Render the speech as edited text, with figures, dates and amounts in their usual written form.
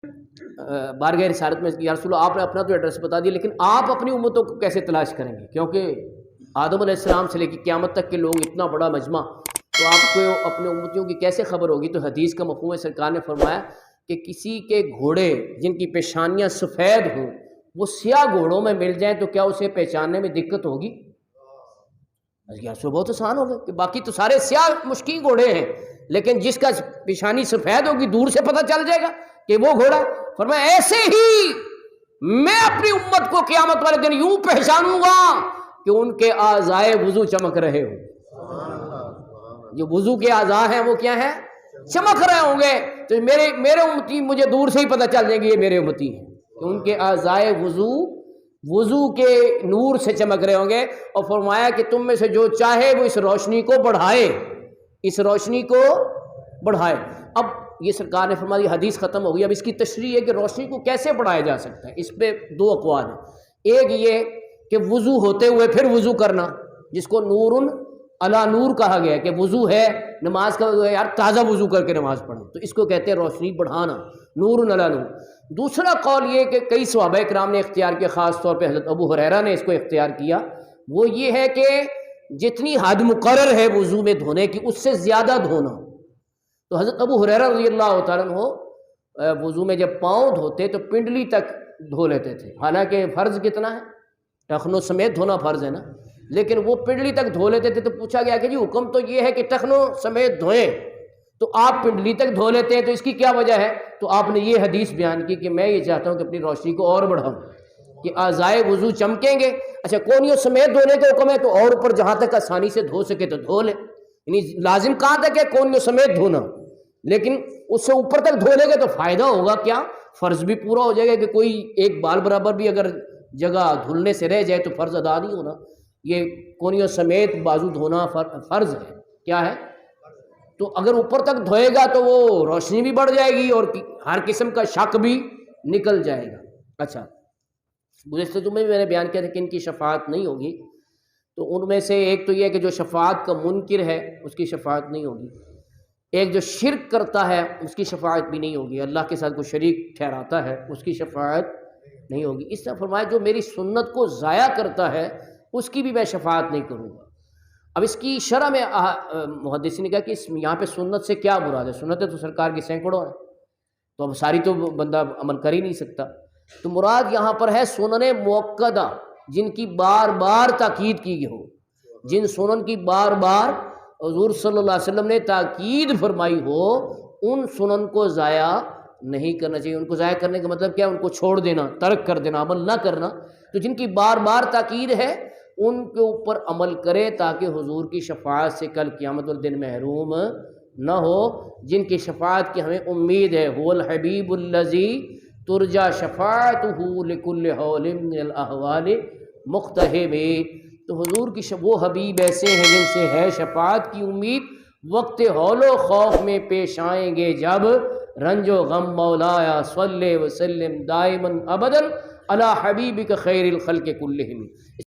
بارگاہ رسالت میں یا رسول اللہ آپ نے اپنا تو ایڈریس بتا دیا، لیکن آپ اپنی امتوں کو کیسے تلاش کریں گے؟ کیونکہ آدم علیہ السلام سے لے کے قیامت تک کے لوگ اتنا بڑا مجمع، تو آپ کو اپنے امتیوں کی کیسے خبر ہوگی؟ تو حدیث کا مفہوم ہے، سرکار نے فرمایا کہ کسی کے گھوڑے جن کی پیشانیاں سفید ہوں وہ سیاہ گھوڑوں میں مل جائیں تو کیا اسے پہچاننے میں دقت ہوگی؟ بہت آسان ہوگا کہ باقی تو سارے سیاہ مشکین گھوڑے ہیں، لیکن جس کا پیشانی سفید ہوگی دور سے پتہ چل جائے گا کہ وہ گھوڑا۔ فرمایا ایسے ہی میں اپنی امت کو قیامت والے دن یوں پہچانوں گا کہ ان کے اعضائے وضو چمک رہے ہوں۔ جو وضو کے اعضاء ہیں وہ کیا ہیں؟ چمک رہے ہوں گے، تو میرے امتی مجھے دور سے ہی پتہ چل جائیں گے یہ میرے امتی ہیں، کہ ان کے اعضائے وضو کے نور سے چمک رہے ہوں گے۔ اور فرمایا کہ تم میں سے جو چاہے وہ اس روشنی کو بڑھائے، اس روشنی کو بڑھائے۔ اب یہ سرکار نے فرمایا حدیث ختم ہو گئی، اب اس کی تشریح ہے کہ روشنی کو کیسے بڑھایا جا سکتا ہے۔ اس پہ دو اقوال ہیں، ایک یہ کہ وضو ہوتے ہوئے پھر وضو کرنا، جس کو نور علی نور کہا گیا ہے، کہ وضو ہے نماز کا یار تازہ وضو کر کے نماز پڑھیں، تو اس کو کہتے ہیں روشنی بڑھانا، نور علی نور۔ دوسرا قول یہ کہ کئی صحابہ کرام نے اختیار کیا، خاص طور پہ حضرت ابو ہریرہ نے اس کو اختیار کیا، وہ یہ ہے کہ جتنی حد مقرر ہے وضو میں دھونے کی اس سے زیادہ دھونا۔ تو حضرت ابو ہریرہ رضی اللہ تعالیٰ عنہ وضو میں جب پاؤں دھوتے تو پنڈلی تک دھو لیتے تھے، حالانکہ فرض کتنا ہے؟ ٹخنوں سمیت دھونا فرض ہے نا، لیکن وہ پنڈلی تک دھو لیتے تھے۔ تو پوچھا گیا کہ جی حکم تو یہ ہے کہ ٹخنوں سمیت دھوئیں، تو آپ پنڈلی تک دھو لیتے ہیں، تو اس کی کیا وجہ ہے؟ تو آپ نے یہ حدیث بیان کی کہ میں یہ چاہتا ہوں کہ اپنی روشنی کو اور بڑھاؤں، کہ اعضائے وضو چمکیں گے۔ اچھا کونیوں سمیت دھونے کا حکم ہے تو اور اوپر جہاں تک آسانی سے دھو سکے تو دھو لے، یعنی لازم کہاں تک ہے؟ کونیوں سمیت دھونا، لیکن اس سے اوپر تک دھو لے گا تو فائدہ ہوگا کیا؟ فرض بھی پورا ہو جائے گا، کہ کوئی ایک بال برابر بھی اگر جگہ دھلنے سے رہ جائے تو فرض ادا نہیں ہونا۔ یہ کونیوں سمیت بازو دھونا فرض ہے، کیا ہے؟ تو اگر اوپر تک دھوئے گا تو وہ روشنی بھی بڑھ جائے گی اور ہر قسم کا شک بھی نکل جائے گا۔ اچھا گزشتہ جمعے میں نے بیان کیا تھا کہ ان کی شفاعت نہیں ہوگی، تو ان میں سے ایک تو یہ ہے کہ جو شفاعت کا منکر ہے اس کی شفاعت نہیں ہوگی، ایک جو شرک کرتا ہے اس کی شفاعت بھی نہیں ہوگی، اللہ کے ساتھ کوئی شریک ٹھہراتا ہے اس کی شفاعت نہیں ہوگی۔ اس طرح فرمایا جو میری سنت کو ضائع کرتا ہے اس کی بھی میں شفاعت نہیں کروں گا۔ اب اس کی شرح میں محدثین نے کہا کہ یہاں پہ سنت سے کیا مراد ہے؟ سنتیں تو سرکار کی سینکڑوں ہیں، تو اب ساری تو بندہ عمل کر ہی نہیں سکتا، تو مراد یہاں پر ہے سنن مؤکدہ، جن کی بار بار تاکید کی گئی ہو، جن سنن کی بار بار حضور صلی اللہ علیہ وسلم نے تاکید فرمائی ہو، ان سنن کو ضائع نہیں کرنا چاہیے۔ ان کو ضائع کرنے کا مطلب کیا ہے؟ ان کو چھوڑ دینا، ترک کر دینا، عمل نہ کرنا۔ تو جن کی بار بار تاکید ہے ان کے اوپر عمل کرے تاکہ حضور کی شفاعت سے کل قیامت الدن محروم نہ ہو، جن کی شفاعت کی ہمیں امید ہے۔ هو الحبیب الذی ترجا شفاعتہ لکل حول من الاحوال مقتحم۔ تو حضور کی وہ حبیب ایسے ہیں جن سے ہے شفاعت کی امید، وقت حول و خوف میں پیش آئیں گے جب رنج و غم۔ مولایا صلی وسلم دائما ابدا علی حبیبک خیر الخلق کلہم۔